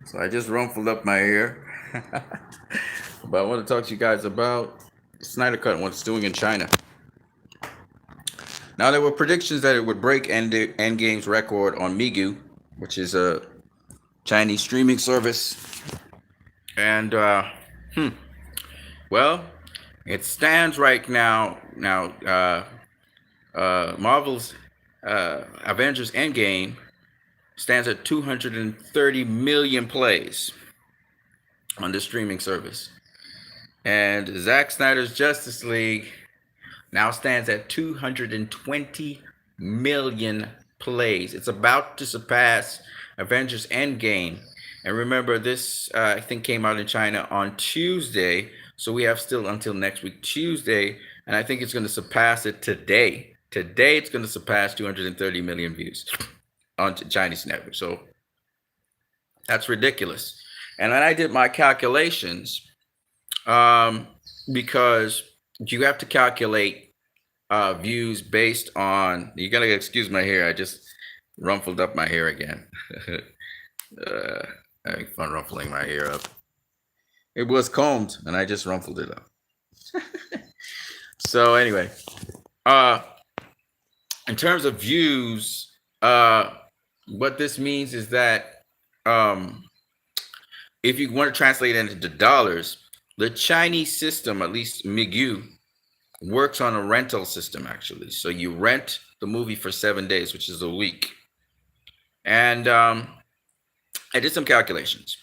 So I just rumpled up my hair. But I want to talk to you guys about Snyder Cut and what it's doing in China. Now, there were predictions that it would break Endgame's record on Migu, which is a Chinese streaming service. And, well, it stands right now. Marvel's Avengers Endgame stands at 230 million plays on the streaming service. And Zack Snyder's Justice League now stands at 220 million plays. It's about to surpass Avengers Endgame. And remember, this I think came out in China on Tuesday. So we have still until next week, Tuesday. And I think it's going to surpass it today. Today, it's going to surpass 230 million views on Chinese network. So that's ridiculous. And then I did my calculations because you have to calculate views based on. You gotta excuse my hair. I just rumpled up my hair again. Having fun ruffling my hair up. It was combed, and I just rumpled it up. So anyway, in terms of views, what this means is that if you want to translate it into dollars, the Chinese system, at least Migu, works on a rental system actually. So you rent the movie for 7 days, which is a week. And I did some calculations.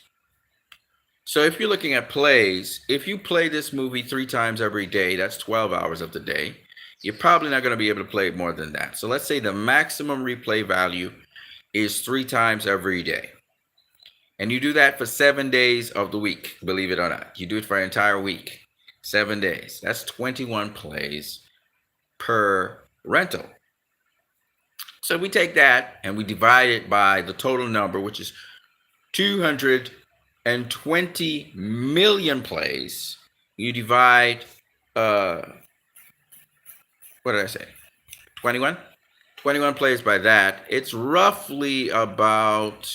So if you're looking at plays, if you play this movie 3 times every day, that's 12 hours of the day. You're probably not going to be able to play it more than that. So let's say the maximum replay value is 3 times every day. And you do that for 7 days of the week, believe it or not. You do it for an entire week, 7 days. That's 21 plays per rental. So we take that and we divide it by the total number, which is 220 million plays. You divide, what did I say? 21? 21 plays by that. It's roughly about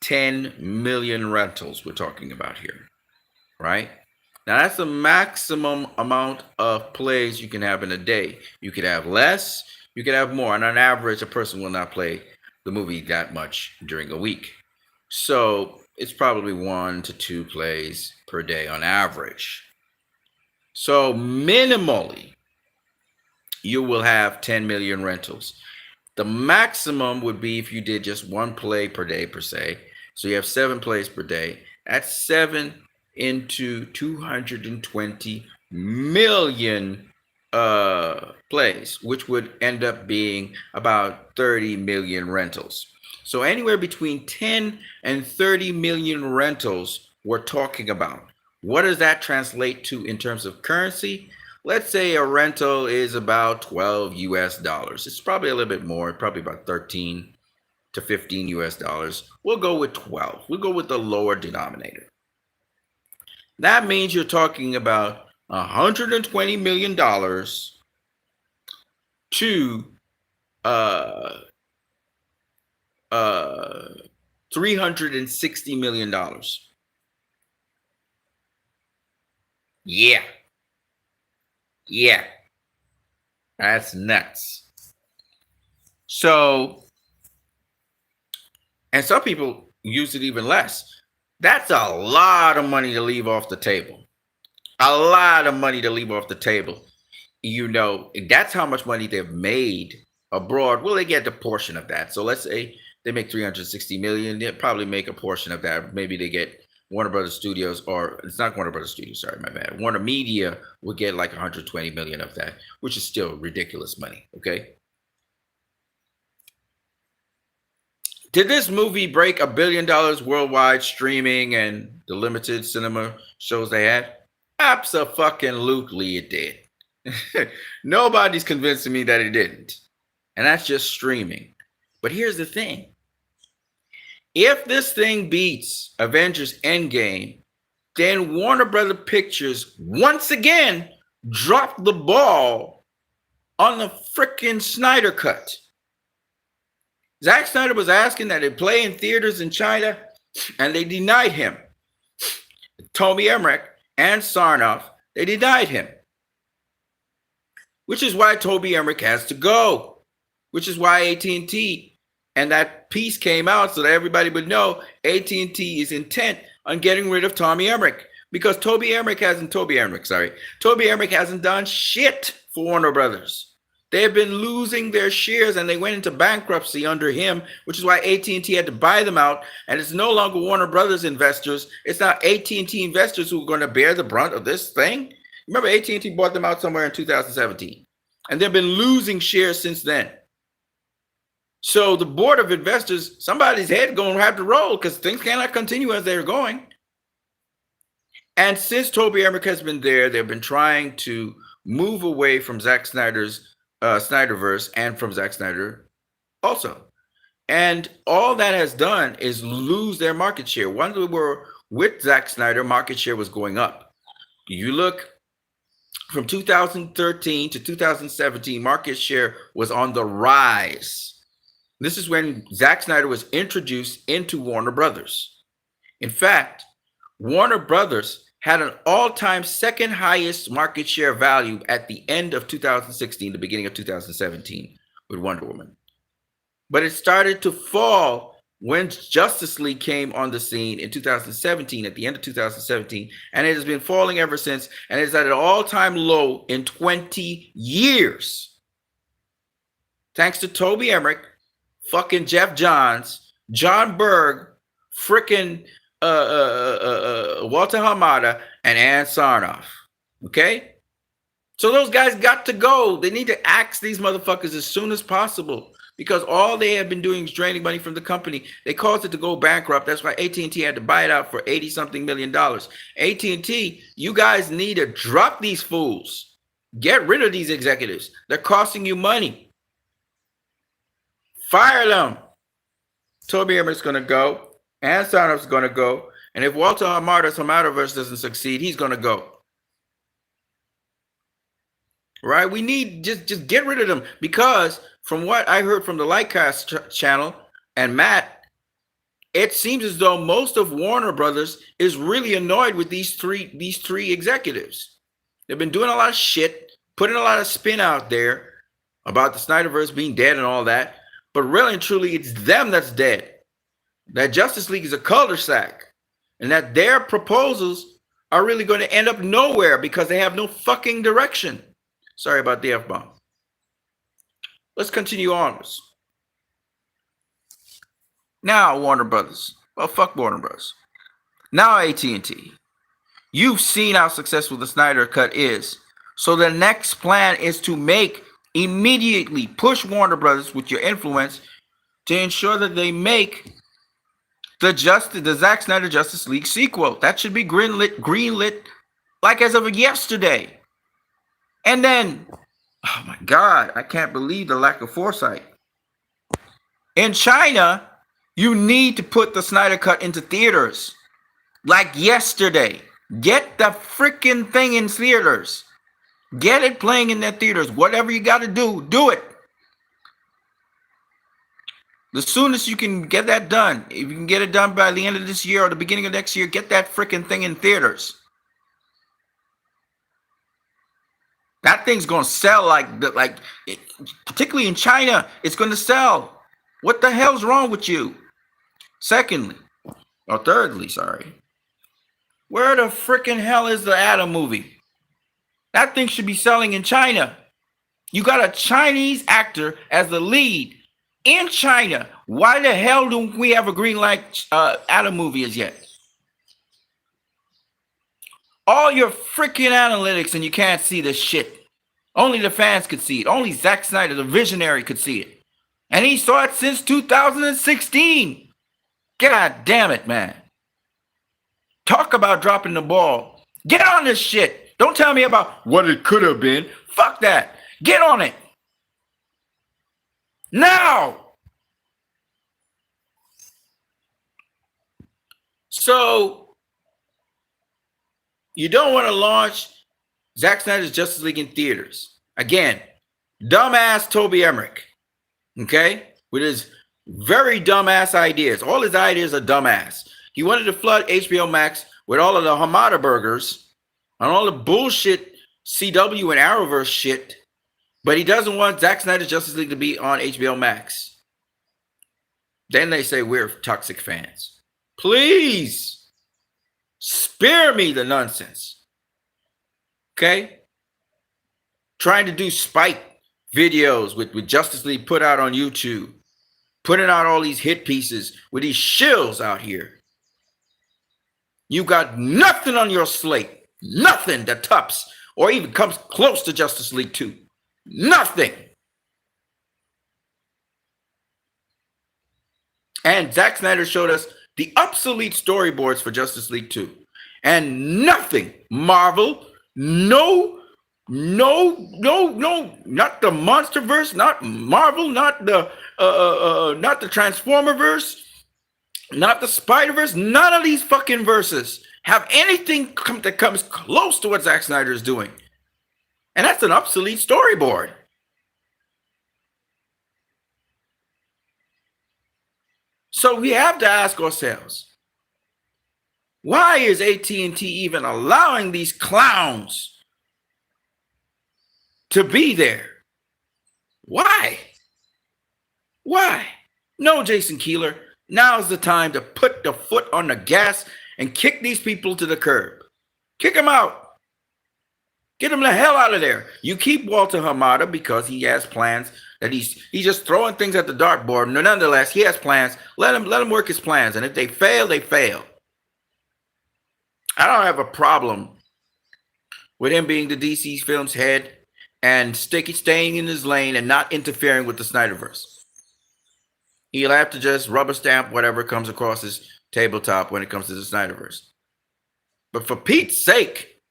10 million rentals we're talking about here, right? Now that's the maximum amount of plays you can have in a day. You could have less, you could have more. And on average, a person will not play the movie that much during a week. So it's probably 1 to 2 plays per day on average. So minimally, you will have 10 million rentals. The maximum would be if you did just 1 play per day per se. So you have 7 plays per day. That's 7 into 220 million plays, which would end up being about 30 million rentals. So anywhere between 10 and 30 million rentals we're talking about. What does that translate to in terms of currency? Let's say a rental is about 12 US dollars. It's probably a little bit more, probably about 13 to 15 US dollars. We'll go with 12. We'll go with the lower denominator. That means you're talking about $120 million to $360 million. Yeah. Yeah. That's nuts. So, and some people use it even less. That's a lot of money to leave off the table. A lot of money to leave off the table. You know, that's how much money they've made abroad. Well, they get a portion of that. So let's say they make 360 million. They'll probably make a portion of that. Maybe they get Warner Brothers Studios, or it's not Warner Brothers Studios, sorry, my bad. Warner Media will get like 120 million of that, which is still ridiculous money, okay? Did this movie break $1 billion worldwide streaming and the limited cinema shows they had? Abso-fucking-lutely it did. Nobody's convincing me that it didn't. And that's just streaming. But here's the thing. If this thing beats Avengers Endgame, then Warner Brothers Pictures once again dropped the ball on the freaking Snyder Cut. Zack Snyder was asking that it play in theaters in China. and they denied him. Toby Emmerich and Sarnoff, they denied him. Which is why Toby Emmerich has to go. Which is why AT&T, and that piece came out so that everybody would know AT&T is intent on getting rid of Tommy Emmerich. Because Toby Emmerich hasn't done shit for Warner Brothers. They have been losing their shares and they went into bankruptcy under him, which is why AT&T had to buy them out. And it's no longer Warner Brothers investors. It's now AT&T investors who are going to bear the brunt of this thing. Remember, AT&T bought them out somewhere in 2017. And they've been losing shares since then. So the board of investors, somebody's head going to have to roll because things cannot continue as they're going. And since Toby Emmerich has been there, they've been trying to move away from Zack Snyder's Snyderverse and from Zack Snyder also. And all that has done is lose their market share. When we were with Zack Snyder, market share was going up. You look from 2013 to 2017, market share was on the rise. This is when Zack Snyder was introduced into Warner Brothers. In fact, Warner Brothers had an all-time second highest market share value at the end of 2016, the beginning of 2017 with Wonder Woman. But it started to fall when Justice League came on the scene in 2017, at the end of 2017, and it has been falling ever since, and it's at an all-time low in 20 years. Thanks to Toby Emmerich, fucking Jeff Johns, John Berg, frickin' Walter Hamada, and Ann Sarnoff. Okay? So those guys got to go. They need to axe these motherfuckers as soon as possible because all they have been doing is draining money from the company. They caused it to go bankrupt. That's why AT&T had to buy it out for $80-something million. AT&T, you guys need to drop these fools. Get rid of these executives. They're costing you money. Fire them. Toby Emmerich's going to go. Ann Sarnoff's going to go. And if Walter Hamada's Hamadaverse doesn't succeed, he's going to go. Right? We need just get rid of them because from what I heard from the Lightcast channel and Matt, it seems as though most of Warner Brothers is really annoyed with these three executives. They've been doing a lot of shit, putting a lot of spin out there about the Snyderverse being dead and all that. But really and truly, it's them that's dead. That Justice League is a cul-de-sac and that their proposals are really going to end up nowhere because they have no fucking direction. Sorry about the F-bomb. Let's continue onwards. Now, Warner Brothers. Well, fuck Warner Brothers. Now, AT&T. You've seen how successful the Snyder Cut is. So the next plan is to immediately push Warner Brothers with your influence to ensure that they make the Zack Snyder Justice League sequel. That should be greenlit like as of yesterday. And then, oh my God, I can't believe the lack of foresight. In China, you need to put the Snyder Cut into theaters like yesterday. Get the freaking thing in theaters. Get it playing in their theaters. Whatever you got to do, do it. The soonest you can get that done, if you can get it done by the end of this year or the beginning of next year, get that freaking thing in theaters. That thing's going to sell particularly in China, it's going to sell. What the hell's wrong with you? Thirdly, where the freaking hell is the Atom movie? That thing should be selling in China. You got a Chinese actor as the lead in China. Why the hell don't we have a green light Atom movie as yet? All your freaking analytics and you can't see this shit. Only the fans could see it. Only Zack Snyder, the visionary, could see it. And he saw it since 2016. God damn it, man. Talk about dropping the ball. Get on this shit. Don't tell me about what it could have been. Fuck that. Get on it. Now. So, you don't want to launch Zack Snyder's Justice League in theaters. Again, dumbass Toby Emmerich. Okay? With his very dumbass ideas. All his ideas are dumbass. He wanted to flood HBO Max with all of the Hamada burgers and all the bullshit CW and Arrowverse shit, but he doesn't want Zack Snyder's Justice League to be on HBO Max. Then they say we're toxic fans. Please spare me the nonsense. Okay? Trying to do spite videos with Justice League put out on YouTube, putting out all these hit pieces with these shills out here. You got nothing on your slate, nothing that tops or even comes close to Justice League 2. Nothing. And Zack Snyder showed us the obsolete storyboards for Justice League 2. And nothing. Marvel, no, not the Monsterverse, not Marvel, not the Transformerverse, not the Spider-Verse. None of these fucking verses have anything that comes close to what Zack Snyder is doing. And that's an obsolete storyboard. So we have to ask ourselves, why is AT&T even allowing these clowns to be there? Why? Why? No, Jason Keeler, now's the time to put the foot on the gas and kick these people to the curb. Kick them out. Get him the hell out of there. You keep Walter Hamada because he has plans that he's just throwing things at the dartboard. No, nonetheless, he has plans. Let him work his plans. And if they fail, they fail. I don't have a problem with him being the DC Films head and staying in his lane and not interfering with the Snyderverse. He'll have to just rubber stamp whatever comes across his tabletop when it comes to the Snyderverse. But for Pete's sake,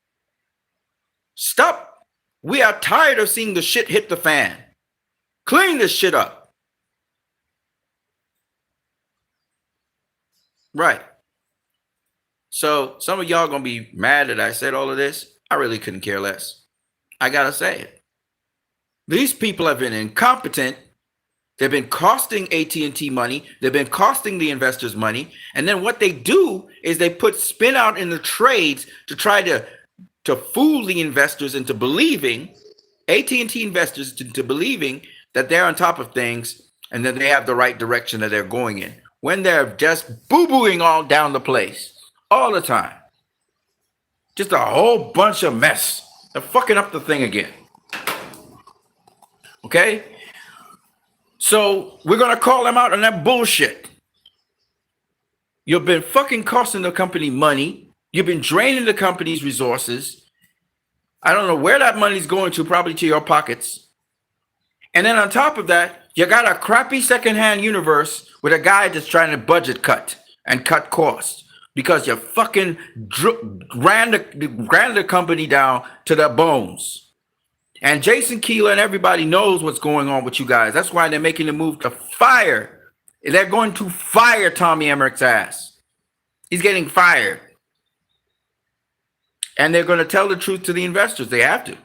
stop. We are tired of seeing the shit hit the fan. Clean this shit up. Right. So some of y'all going to be mad that I said all of this. I really couldn't care less. I got to say it. These people have been incompetent. They've been costing AT&T money. They've been costing the investors money. And then what they do is they put spin out in the trades to try to fool the investors into believing, AT&T investors into believing that they're on top of things and that they have the right direction that they're going in, when they're just boo-booing all down the place all the time. Just a whole bunch of mess. They're fucking up the thing again. Okay? So we're going to call them out on that bullshit. You've been fucking costing the company money. You've been draining the company's resources. I don't know where that money's going to, probably to your pockets. And then on top of that, you got a crappy secondhand universe with a guy that's trying to budget cut and cut costs because you fucking ran the company down to the bones. And Jason Keeler and everybody knows what's going on with you guys. That's why they're making the move to fire. They're going to fire Tommy Emmerich's ass. He's getting fired. And they're going to tell the truth to the investors. They have to.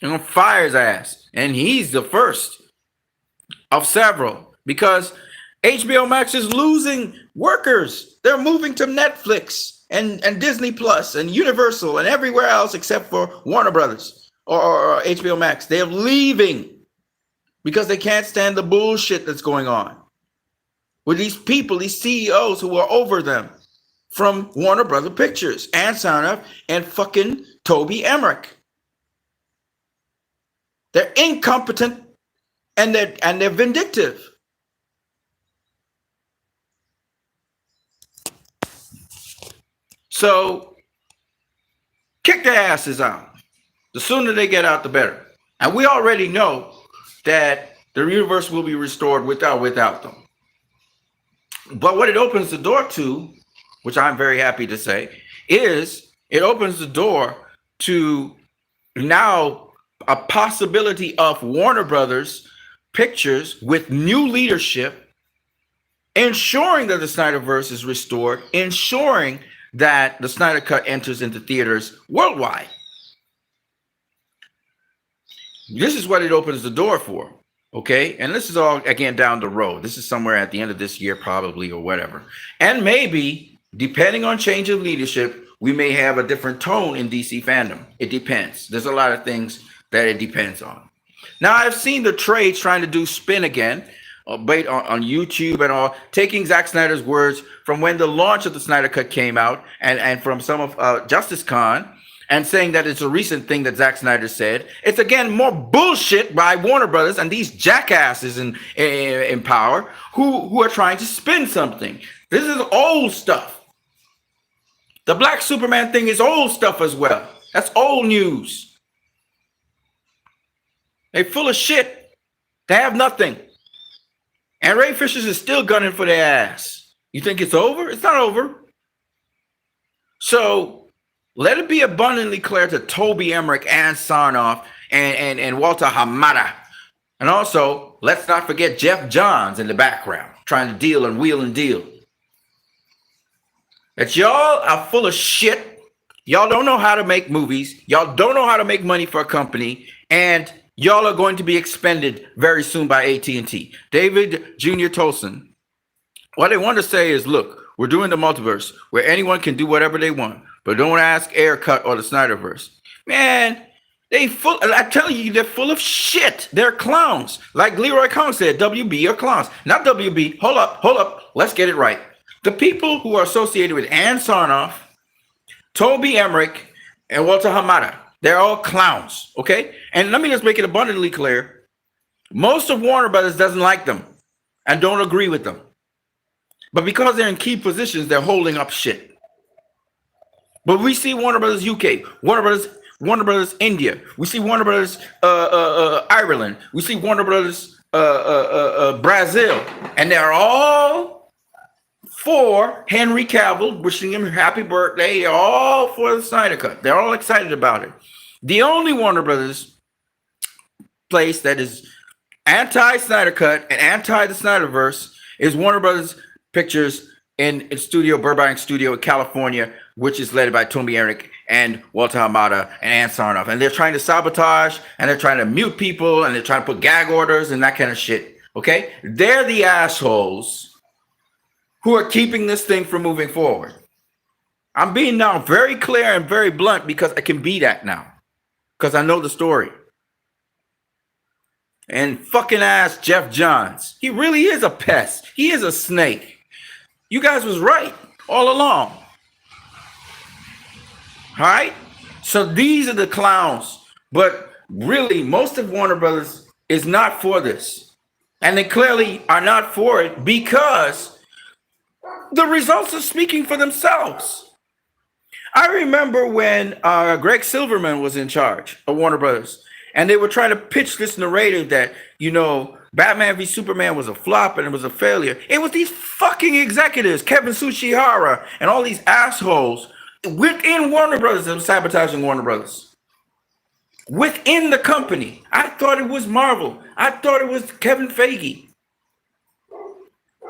They're going to fire his ass. And he's the first of several. Because HBO Max is losing workers. They're moving to Netflix and Disney Plus and Universal and everywhere else except for Warner Brothers or HBO Max. They're leaving because they can't stand the bullshit that's going on with these people, these CEOs who are over them from Warner Brother Pictures, Ann Sarnoff and fucking Toby Emmerich. They're incompetent and they're vindictive. So kick their asses out. The sooner they get out, the better. And we already know that the universe will be restored without them. But what it opens the door to, which I'm very happy to say, is it opens the door to now a possibility of Warner Brothers Pictures with new leadership, ensuring that the Snyderverse is restored, ensuring that the Snyder Cut enters into theaters worldwide. This is what it opens the door for. Okay, and this is all again down the road. This is somewhere at the end of this year, probably, or whatever. And maybe, depending on change of leadership, we may have a different tone in DC fandom. It depends. There's a lot of things that it depends on. Now, I've seen the trades trying to do spin again, on YouTube and all, taking Zack Snyder's words from when the launch of the Snyder Cut came out, and from some of Justice Con, and saying that it's a recent thing that Zack Snyder said. It's again more bullshit by Warner Brothers and these jackasses in power who are trying to spin something. This is old stuff. The Black Superman thing is old stuff as well. That's old news. They're full of shit. They have nothing. And Ray Fisher is still gunning for their ass. You think it's over? It's not over. So let it be abundantly clear to Toby Emmerich and Sarnoff and Walter Hamada. And also, let's not forget Jeff Johns in the background, trying to deal and wheel and deal. That y'all are full of shit. Y'all don't know how to make movies. Y'all don't know how to make money for a company. And y'all are going to be expended very soon by AT&T. David Jr. Tolson. What they want to say is, look, we're doing the multiverse where anyone can do whatever they want. But don't ask Aircut or the Snyderverse. Man, I tell you, they're full of shit. They're clowns. Like Leroy Kong said, WB are clowns. Not WB. Hold up. Let's get it right. The people who are associated with Ann Sarnoff, Toby Emmerich, and Walter Hamada, they're all clowns, okay? And let me just make it abundantly clear. Most of Warner Brothers doesn't like them and don't agree with them. But because they're in key positions, they're holding up shit. But we see Warner Brothers UK, Warner Brothers India. We see Warner Brothers Ireland. We see Warner Brothers Brazil, and they're all for Henry Cavill, wishing him happy birthday. They're all for the Snyder Cut. They're all excited about it. The only Warner Brothers place that is anti-Snyder Cut and anti the Snyderverse is Warner Brothers Pictures in Studio Burbank Studio in California, which is led by Toby Emmerich and Walter Hamada and Ann Sarnoff. And they're trying to sabotage, and they're trying to mute people, and they're trying to put gag orders and that kind of shit. Okay? They're the assholes who are keeping this thing from moving forward. I'm being now very clear and very blunt because I can be that now. Because I know the story. And fucking ass Jeff Johns. He really is a pest. He is a snake. You guys was right all along. All right? So these are the clowns. But really, most of Warner Brothers is not for this. And they clearly are not for it because the results are speaking for themselves. I remember when Greg Silverman was in charge of Warner Brothers, and they were trying to pitch this narrative that, you know, Batman v Superman was a flop and it was a failure. It was these fucking executives, Kevin Tsuchihara, and all these assholes within Warner Brothers that were sabotaging Warner Brothers. Within the company. I thought it was Marvel. I thought it was Kevin Feige.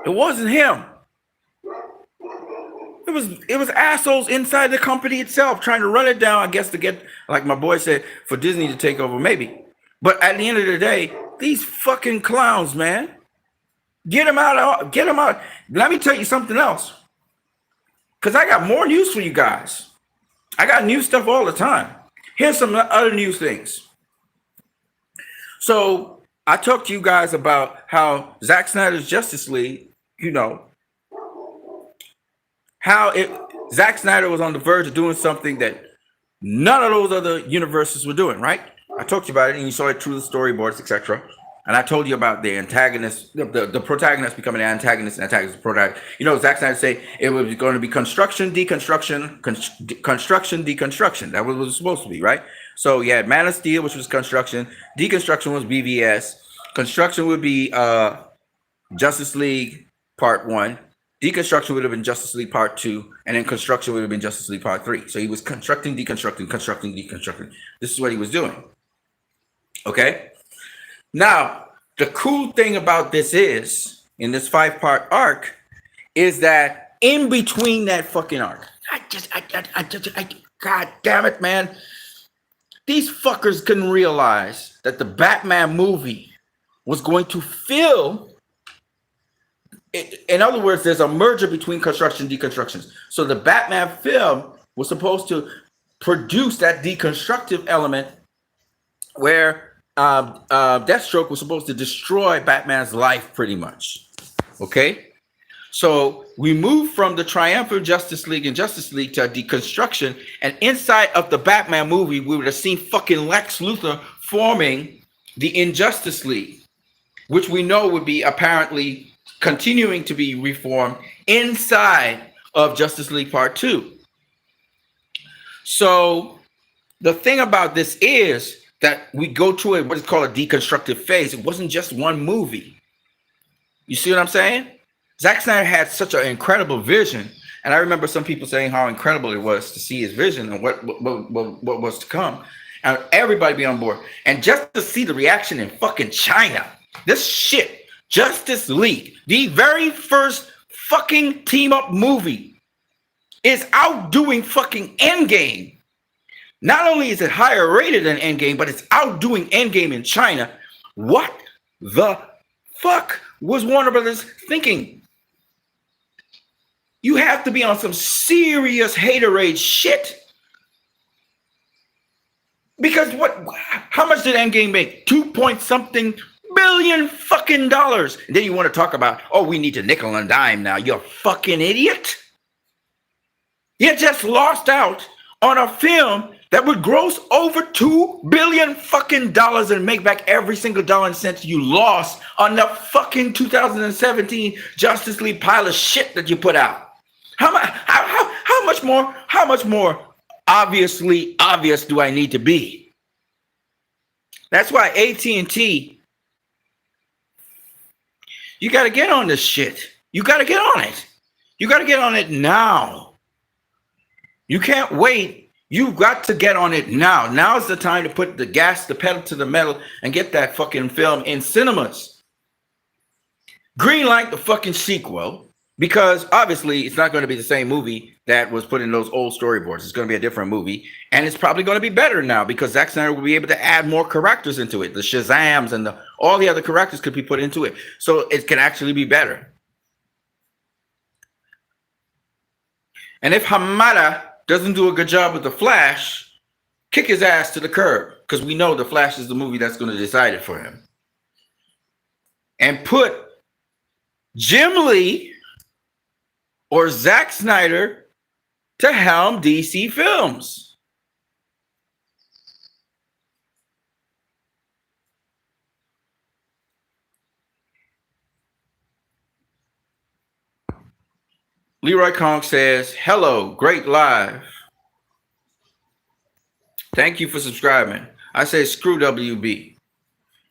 It wasn't him. It was assholes inside the company itself trying to run it down, I guess, to get, like my boy said, for Disney to take over, maybe. But at the end of the day, these fucking clowns, man. Get them out. Get them out. Let me tell you something else. Because I got more news for you guys. I got new stuff all the time. Here's some other new things. So I talked to you guys about how Zack Snyder's Justice League, you know, Zack Snyder was on the verge of doing something that none of those other universes were doing, right? I talked to you about it, and you saw it through the storyboards, etc. And I told you about the antagonist, the protagonist becoming an antagonist and antagonist protagonist. You know, Zack Snyder say it was going to be construction, deconstruction, construction, deconstruction. That was what it was supposed to be, right? So you had Man of Steel, which was construction. Deconstruction was BVS. Construction would be Justice League Part 1. Deconstruction would have been Justice League Part 2, and then construction would have been Justice League Part 3. So he was constructing, deconstructing, constructing, deconstructing. This is what he was doing. Okay? Now, the cool thing about this is, in this 5-part arc, is that in between that fucking arc, God damn it, man. These fuckers couldn't realize that the Batman movie was going to fill it. In other words, there's a merger between construction and deconstructions. So the Batman film was supposed to produce that deconstructive element where Deathstroke was supposed to destroy Batman's life pretty much. Okay? So we moved from the triumphant Justice League and Justice League to deconstruction, and inside of the Batman movie, we would have seen fucking Lex Luthor forming the Injustice League, which we know would be apparently continuing to be reformed inside of Justice League Part 2. So the thing about this is that we go through what is called a deconstructive phase. It wasn't just one movie. You see what I'm saying? Zack Snyder had such an incredible vision, and I remember some people saying how incredible it was to see his vision and what was to come, and everybody be on board. And just to see the reaction in fucking China, this shit, Justice League, the very first fucking team up movie, is outdoing fucking Endgame. Not only is it higher rated than Endgame, but it's outdoing Endgame in China. What the fuck was Warner Brothers thinking? You have to be on some serious haterade shit. Because how much did Endgame make? 2-point-something billion fucking dollars. And then you want to talk about, oh, we need to nickel and dime now. You're a fucking idiot. You just lost out on a film that would gross over $2 billion fucking dollars and make back every single dollar and cent you lost on the fucking 2017 Justice League pile of shit that you put out. How much more obviously obvious do I need to be? That's why AT&T, you got to get on this shit. You got to get on it. You got to get on it now. You can't wait. You've got to get on it now. Now's the time to put the pedal to the metal and get that fucking film in cinemas. Greenlight the fucking sequel, because obviously it's not going to be the same movie that was put in those old storyboards. It's going to be a different movie, and it's probably going to be better now because Zack Snyder will be able to add more characters into it. The Shazams and all the other characters could be put into it, so it can actually be better. And if Hamada doesn't do a good job with The Flash, kick his ass to the curb, because we know The Flash is the movie that's going to decide it for him. And put Jim Lee or Zack Snyder to helm DC Films. Leroy Kong says, hello, great live. Thank you for subscribing. I say screw WB.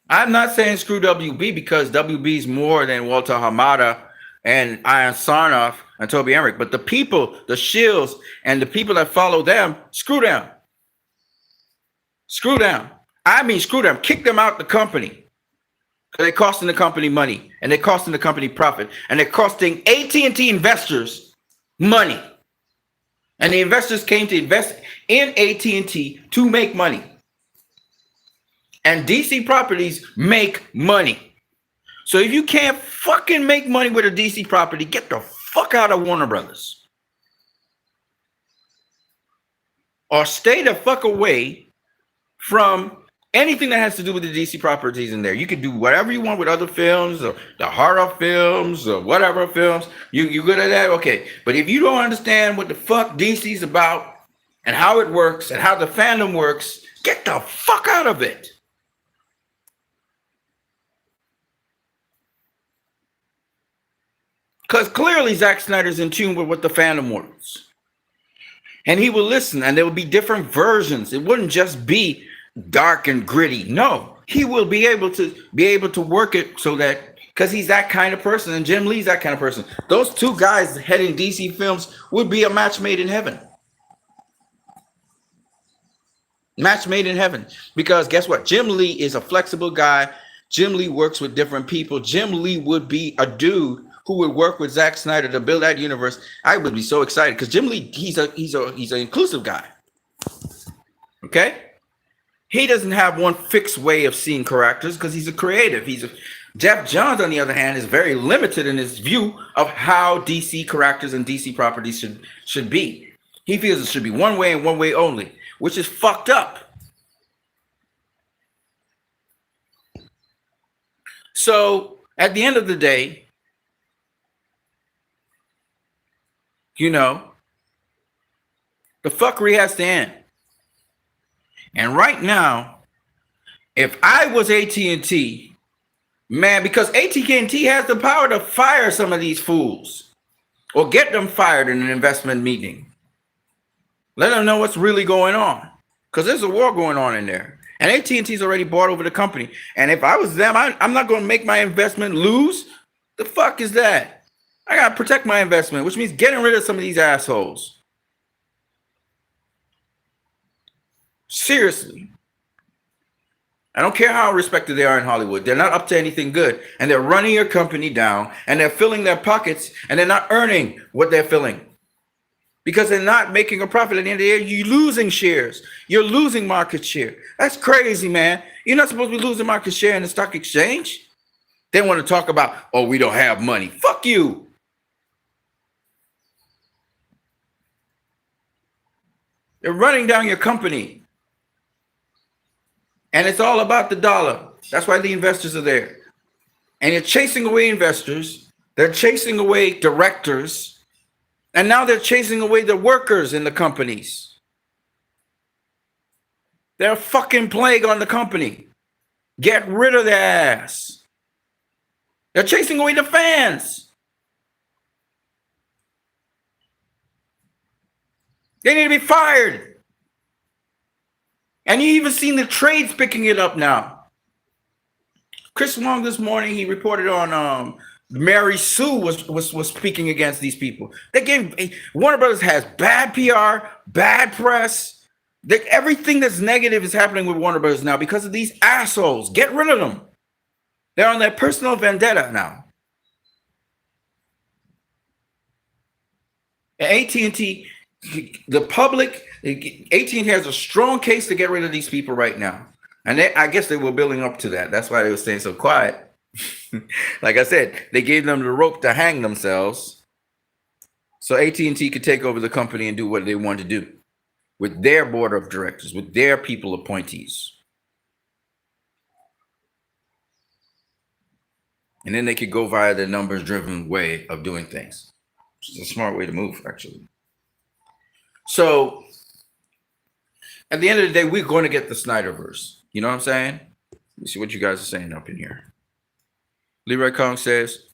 I'm not saying screw WB because WB is more than Walter Hamada and Ian Sarnoff and Toby Emmerich. But the people, the shills, and the people that follow them, screw them. Screw them. I mean, screw them. Kick them out the company. They're costing the company money, and they're costing the company profit, and they're costing AT&T investors money. And the investors came to invest in AT&T to make money. And DC properties make money. So if you can't fucking make money with a DC property, get the fuck out of Warner Brothers. Or stay the fuck away from anything that has to do with the DC properties in there. You can do whatever you want with other films or the horror films or whatever films. You good at that? Okay. But if you don't understand what the fuck DC's about and how it works and how the fandom works, get the fuck out of it. Because clearly Zack Snyder's in tune with what the fandom wants. And he will listen, and there will be different versions. It wouldn't just be dark and gritty. No, he will be able to work it so that, because he's that kind of person, and Jim Lee's that kind of person. Those two guys heading DC Films would be a match made in heaven. Match made in heaven. Because guess what? Jim Lee is a flexible guy. Jim Lee works with different people. Jim Lee would be a dude who would work with Zack Snyder to build that universe. I would be so excited because Jim Lee, he's an inclusive guy. Okay? He doesn't have one fixed way of seeing characters because he's a creative. Jeff Johns, on the other hand, is very limited in his view of how DC characters and DC properties should be. He feels it should be one way and one way only, which is fucked up. So at the end of the day, you know, the fuckery has to end. And right now, if I was AT&T, man, because AT&T has the power to fire some of these fools or get them fired in an investment meeting. Let them know what's really going on, because there's a war going on in there. And AT&T's already bought over the company. And if I was them, I'm not going to make my investment lose. The fuck is that? I got to protect my investment, which means getting rid of some of these assholes. Seriously. I don't care how respected they are in Hollywood. They're not up to anything good. And they're running your company down. And they're filling their pockets. And they're not earning what they're filling. Because they're not making a profit. At the end of the day, you're losing shares. You're losing market share. That's crazy, man. You're not supposed to be losing market share in the stock exchange. They want to talk about, oh, we don't have money. Fuck you. They're running down your company. And it's all about the dollar. That's why the investors are there. And you're chasing away investors. They're chasing away directors. And now they're chasing away the workers in the companies. They're a fucking plague on the company. Get rid of their ass. They're chasing away the fans. They need to be fired. And you even seen the trades picking it up now. Chris Wong this morning, he reported on Mary Sue was speaking against these people. Warner Brothers has bad PR, bad press. Everything that's negative is happening with Warner Brothers now because of these assholes. Get rid of them. They're on their personal vendetta now. And AT&T, the public, AT&T has a strong case to get rid of these people right now. And I guess they were building up to that. That's why they were staying so quiet. Like I said, they gave them the rope to hang themselves so AT&T could take over the company and do what they want to do with their board of directors, with their people appointees. And then they could go via the numbers-driven way of doing things, which is a smart way to move, actually. So at the end of the day, we're going to get the Snyderverse. You know what I'm saying? Let me see what you guys are saying up in here. Leroy Kong says,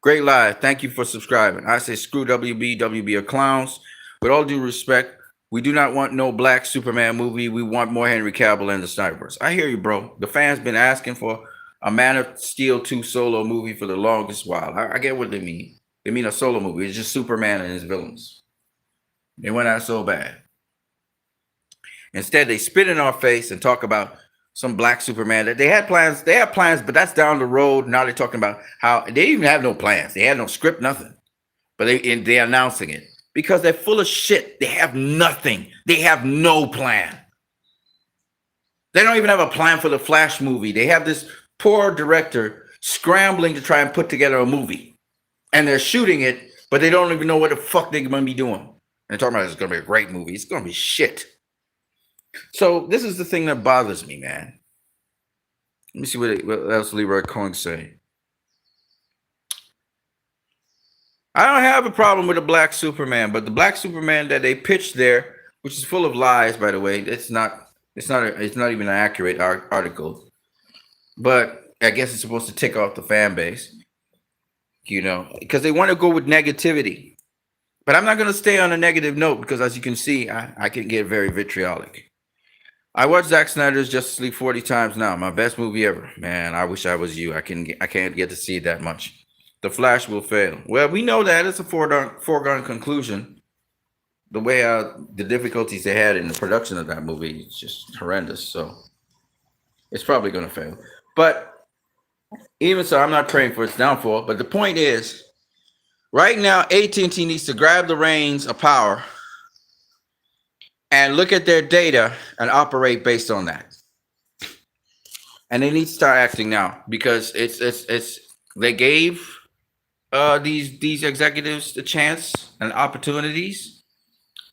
great live. Thank you for subscribing. I say screw WB. WB are clowns. With all due respect, we do not want no black Superman movie. We want more Henry Cavill and the Snyderverse. I hear you, bro. The fans been asking for a Man of Steel 2 solo movie for the longest while. I get what they mean. They mean a solo movie. It's just Superman and his villains. They went out so bad. Instead, they spit in our face and talk about some black Superman. They had plans, but that's down the road. Now they're talking about how they didn't even have no plans. They had no script, nothing. But they're announcing it because they're full of shit. They have nothing. They have no plan. They don't even have a plan for the Flash movie. They have this poor director scrambling to try and put together a movie. And they're shooting it, but they don't even know what the fuck they're going to be doing. And they're talking about it's going to be a great movie. It's going to be shit. So this is the thing that bothers me, man. Let me see what else Leroy Cohen say. I don't have a problem with a black Superman, but the black Superman that they pitched there, which is full of lies, by the way, it's not even an accurate article. But I guess it's supposed to tick off the fan base, you know, because they want to go with negativity. But I'm not going to stay on a negative note because, as you can see, I can get very vitriolic. I watched Zack Snyder's Justice League 40 times now. My best movie ever. Man, I wish I was you. I can't get to see it that much. The Flash will fail. Well, we know that. It's a foregone conclusion. The way the difficulties they had in the production of that movie is just horrendous. So it's probably going to fail. But even so, I'm not praying for its downfall. But the point is, right now, AT&T needs to grab the reins of power and look at their data and operate based on that. And they need to start acting now because it's they gave these executives the chance and opportunities,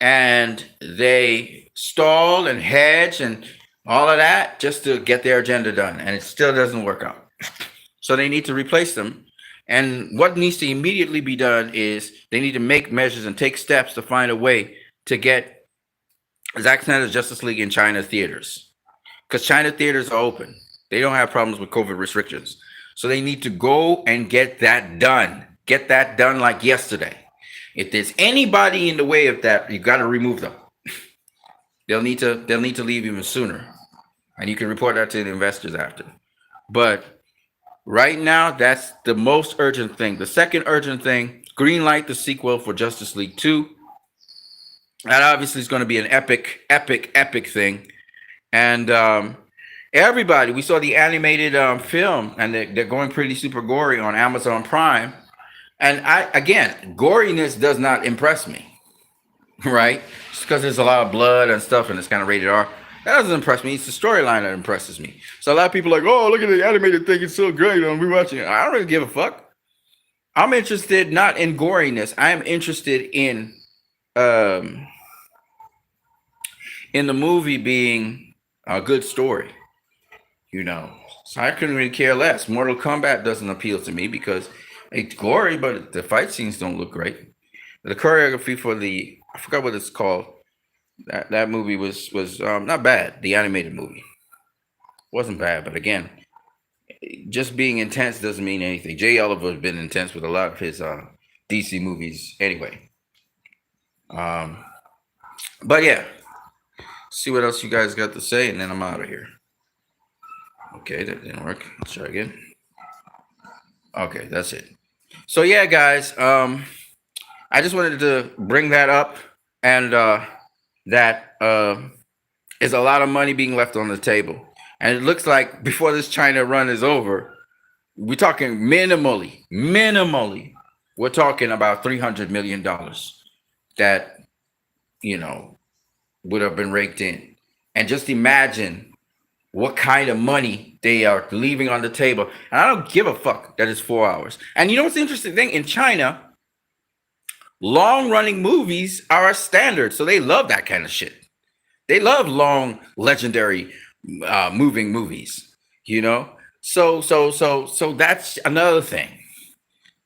and they stall and hedge and all of that just to get their agenda done, and it still doesn't work out. So they need to replace them. And what needs to immediately be done is they need to make measures and take steps to find a way to get Zack Snyder's Justice League in China theaters, because China theaters are open. They don't have problems with COVID restrictions. So they need to go and get that done. Get that done like yesterday. If there's anybody in the way of that, you got to remove them. They'll need to leave even sooner. And you can report that to the investors after. But right now, that's the most urgent thing. The second urgent thing, greenlight the sequel for Justice League 2. That obviously is going to be an epic thing. And everybody, we saw the animated film, and they're going pretty super gory on Amazon Prime. And again, goriness does not impress me, right? Just because there's a lot of blood and stuff and it's kind of rated R. That doesn't impress me. It's the storyline that impresses me. So a lot of people are like, oh, look at the animated thing. It's so great. I'm rewatching it. I don't really give a fuck. I'm interested not in goriness. I am interested in the movie being a good story, you know. So I couldn't really care less. Mortal Kombat doesn't appeal to me because it's gory, but the fight scenes don't look great. The choreography for I forgot what it's called. That movie was not bad. The animated movie wasn't bad, but again, just being intense doesn't mean anything. Jay Oliver has been intense with a lot of his DC movies anyway. But yeah, see what else you guys got to say, and then I'm out of here. Okay, that didn't work. Let's try again. Okay, that's it. So yeah, guys, I just wanted to bring that up, and that is a lot of money being left on the table. And it looks like before this China run is over, we're talking minimally, we're talking about $300 million that, you know, would have been raked in. And just imagine what kind of money they are leaving on the table. And I don't give a fuck that it's 4 hours. And you know what's the interesting thing? In China, long-running movies are a standard, so they love that kind of shit. They love long, legendary, moving movies. You know, so that's another thing.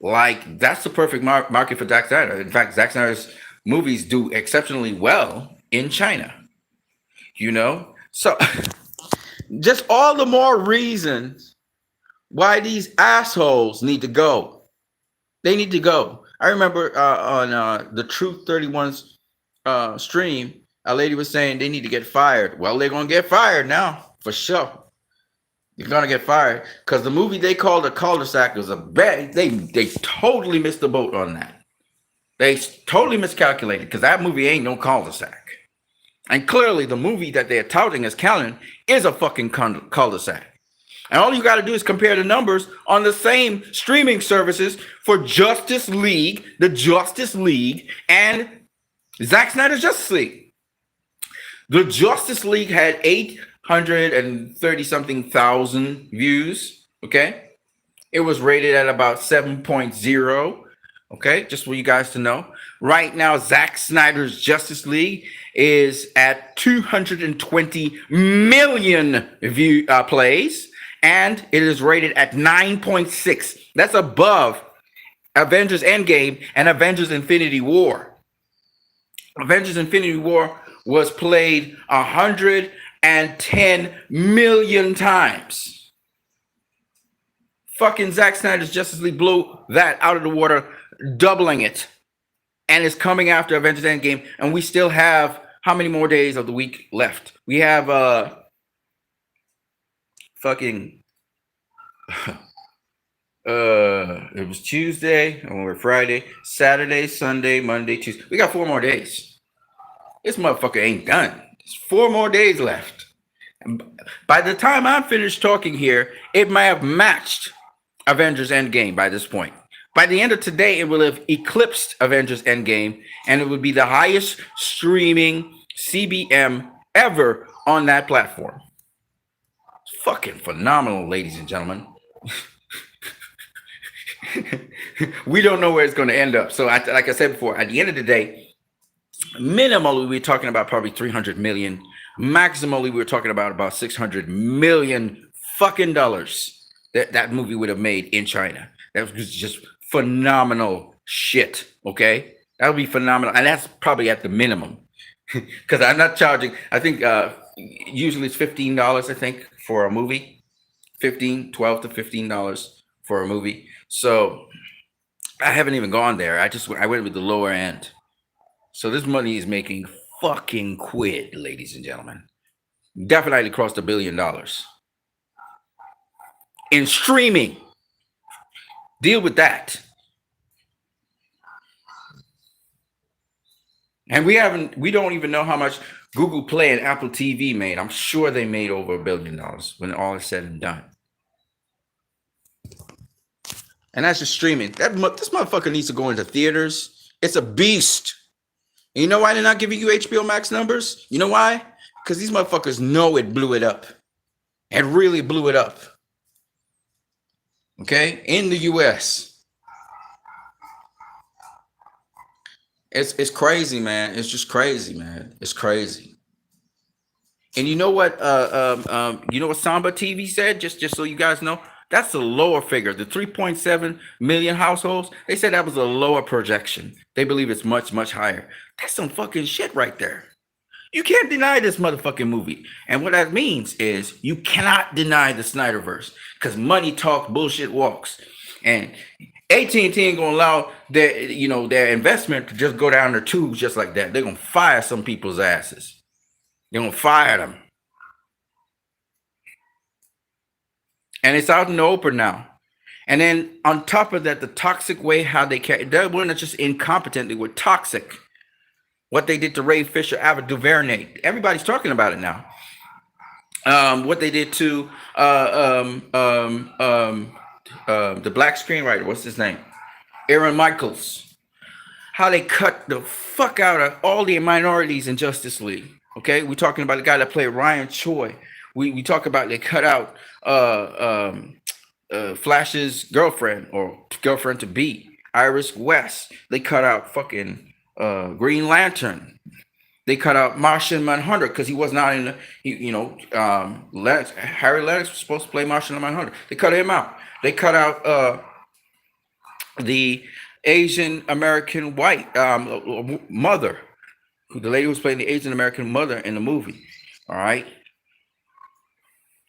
Like, that's the perfect market for Zack Snyder. In fact, Zack Snyder's movies do exceptionally well in China. You know, so just all the more reasons why these assholes need to go. They need to go. I remember on the Truth 31's stream, a lady was saying they need to get fired. Well, they're going to get fired now, for sure. You're going to get fired because the movie they called a cul-de-sac was a bad. They totally missed the boat on that. They totally miscalculated because that movie ain't no cul-de-sac. And clearly the movie that they're touting as canon is a fucking cul-de-sac. And all you got to do is compare the numbers on the same streaming services for Justice League, the Justice League, and Zack Snyder's Justice League. The Justice League had 830-something thousand views, okay? It was rated at about 7.0, okay? Just for you guys to know. Right now, Zack Snyder's Justice League is at 220 million plays. And it is rated at 9.6. That's above Avengers Endgame and Avengers Infinity War. Avengers Infinity War was played 110 million times. Fucking Zack Snyder's Justice League blew that out of the water, doubling it. And it's coming after Avengers Endgame. And we still have how many more days of the week left? We have fucking it was Tuesday and we're Friday, Saturday, Sunday, Monday, Tuesday. We got 4 more days. This motherfucker ain't done. There's 4 more days left. And by the time I'm finished talking here, it might have matched Avengers Endgame by this point. By the end of today, it will have eclipsed Avengers Endgame, and it would be the highest streaming CBM ever on that platform. It's fucking phenomenal, ladies and gentlemen. We don't know where it's going to end up. So, like I said before, at the end of the day, minimally we're talking about probably 300 million. Maximally we're talking about 600 million fucking dollars that movie would have made in China. That was just phenomenal shit. Okay, that would be phenomenal, and that's probably at the minimum. Because I'm not charging. I think usually it's $15. I think for a movie, $12 to $15 for a movie. So I haven't even gone there. I went with the lower end. So this money is making fucking quid, ladies and gentlemen. Definitely crossed $1 billion in streaming. Deal with that. And we don't even know how much Google Play and Apple TV made. I'm sure they made over $1 billion when all is said and done. And that's just streaming. This motherfucker needs to go into theaters. It's a beast. And you know why they're not giving you HBO Max numbers? You know why? Because these motherfuckers know it blew it up. It really blew it up. Okay? In the US. It's crazy, man. It's just crazy, man. It's crazy. And you know what? You know what Samba TV said? Just so you guys know, that's the lower figure. The 3.7 million households. They said that was a lower projection. They believe it's much, much higher. That's some fucking shit right there. You can't deny this motherfucking movie. And what that means is you cannot deny the Snyderverse because money talks, bullshit walks. And AT&T ain't gonna allow their investment to just go down the tubes just like that. They're gonna fire some people's asses. They're gonna fire them. And it's out in the open now. And then on top of that, the toxic way how they were not just incompetent, they were toxic. What they did to Ray Fisher, Ava DuVernay. Everybody's talking about it now. What they did to the black screenwriter, what's his name? Aaron Michaels. How they cut the fuck out of all the minorities in Justice League. Okay, we're talking about the guy that played Ryan Choi. We talk about they cut out Flash's girlfriend or girlfriend to be, Iris West. They cut out fucking Green Lantern. They cut out Martian Manhunter because he was not in the, Harry Lennox was supposed to play Martian Manhunter. They cut him out. They cut out the Asian American white mother, the lady who was playing the Asian American mother in the movie. All right.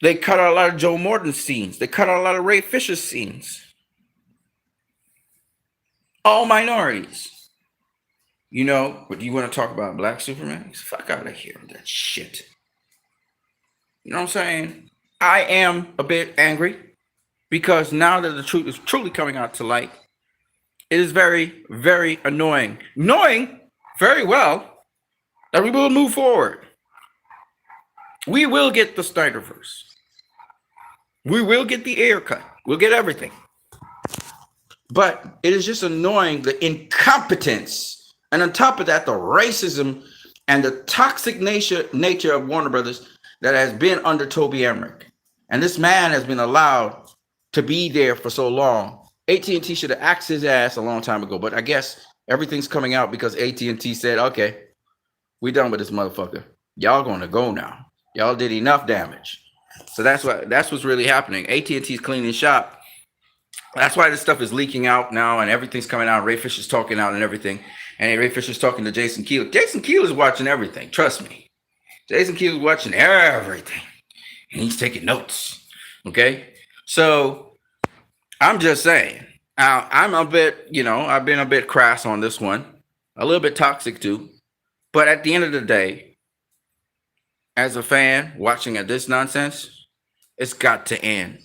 They cut out a lot of Joe Morton scenes. They cut out a lot of Ray Fisher scenes. All minorities. You know, but you want to talk about Black Superman? Fuck out of here with that shit. You know what I'm saying? I am a bit angry because now that the truth is truly coming out to light, it is very, very annoying. Knowing very well that we will move forward. We will get the Snyderverse. We will get the air cut. We'll get everything. But it is just annoying, the incompetence. And on top of that, the racism and the toxic nature of Warner Brothers that has been under Toby Emmerich. And this man has been allowed to be there for so long. AT&T should have axed his ass a long time ago. But I guess everything's coming out because AT&T said, okay, we done with this motherfucker. Y'all going to go now. Y'all did enough damage. So that's what's really happening. AT&T's cleaning shop. That's why this stuff is leaking out now and everything's coming out. Ray Fisher's talking out and everything. And Ray Fisher's talking to Jason Keeler. Jason Keeler's watching everything. Trust me. Jason Keeler's watching everything. And he's taking notes. Okay? So I'm just saying. I'm a bit, I've been a bit crass on this one. A little bit toxic too. But at the end of the day, as a fan watching at this nonsense, it's got to end.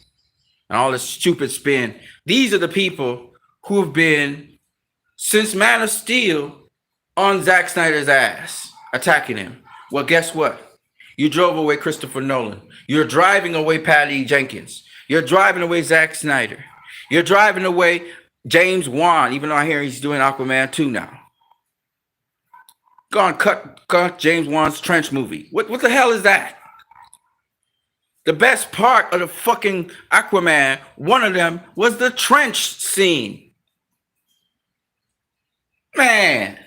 And all this stupid spin. These are the people who have been, since Man of Steel, on Zack Snyder's ass, attacking him. Well, guess what? You drove away Christopher Nolan. You're driving away Patty Jenkins. You're driving away Zack Snyder. You're driving away James Wan, even though I hear he's doing Aquaman 2 now. Go on, cut James Wan's Trench movie. What the hell is that? The best part of the fucking Aquaman, one of them, was the trench scene. Man.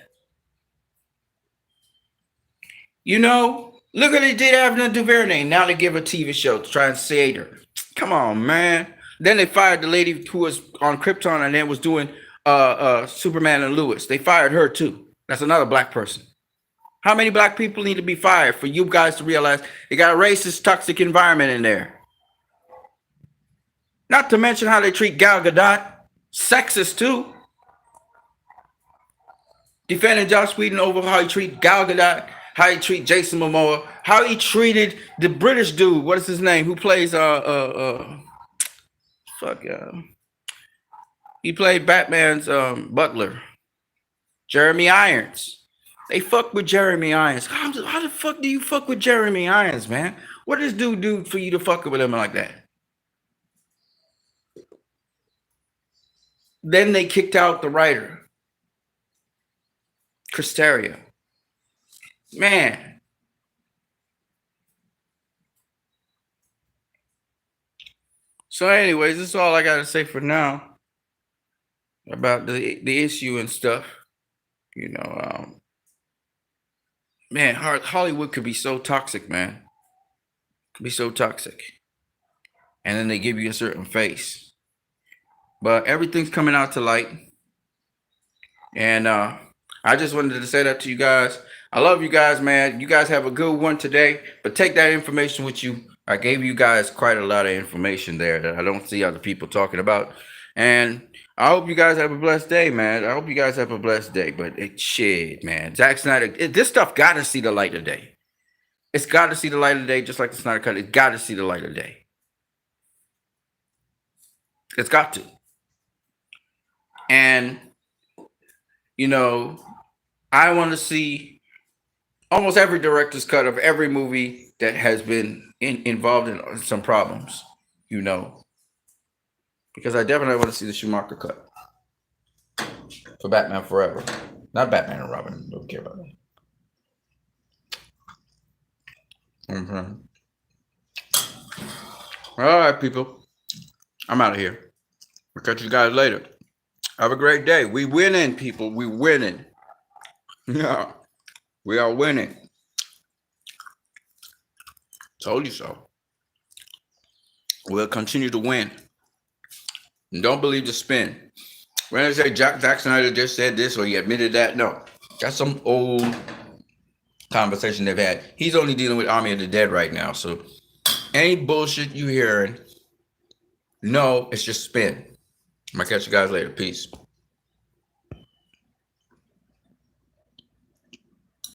You know, look what they did Avner DuVernay. Now they give a TV show to try and save her. Come on, man. Then they fired the lady who was on Krypton and then was doing Superman and Lewis. They fired her too. That's another black person. How many black people need to be fired for you guys to realize they got a racist, toxic environment in there? Not to mention how they treat Gal Gadot. Sexist too. Defending Joss Whedon over how he treat Gal Gadot, how he treat Jason Momoa, how he treated the British dude. What is his name? Who plays he played Batman's butler, Jeremy Irons. They fuck with Jeremy Irons. How the fuck do you fuck with Jeremy Irons, man? What does dude do for you to fuck with him like that? Then they kicked out the writer, Chris Terrio. Man. So anyways, this is all I got to say for now about the issue and stuff. You know, man, Hollywood could be so toxic, man. Could be so toxic. And then they give you a certain face. But everything's coming out to light. And I just wanted to say that to you guys. I love you guys, man. You guys have a good one today. But take that information with you. I gave you guys quite a lot of information there that I don't see other people talking about. And I hope you guys have a blessed day, man. I hope you guys have a blessed day. But shit, man. Zack Snyder, this stuff got to see the light of day. It's got to see the light of day, just like the Snyder Cut. It's got to see the light of day. It's got to. And, you know, I want to see almost every director's cut of every movie that has been involved in some problems, you know. Because I definitely want to see the Schumacher cut for Batman Forever. Not Batman and Robin. Don't care about that. Mm-hmm. All right, people. I'm out of here. I'll catch you guys later. Have a great day. We winning, people. We winning. Yeah. We are winning. Told you so. We'll continue to win. And don't believe the spin. When I say Zack Snyder just said this or he admitted that, no. That's some old conversation they've had. He's only dealing with Army of the Dead right now. So any bullshit you hearing, no, it's just spin. I'm going to catch you guys later. Peace.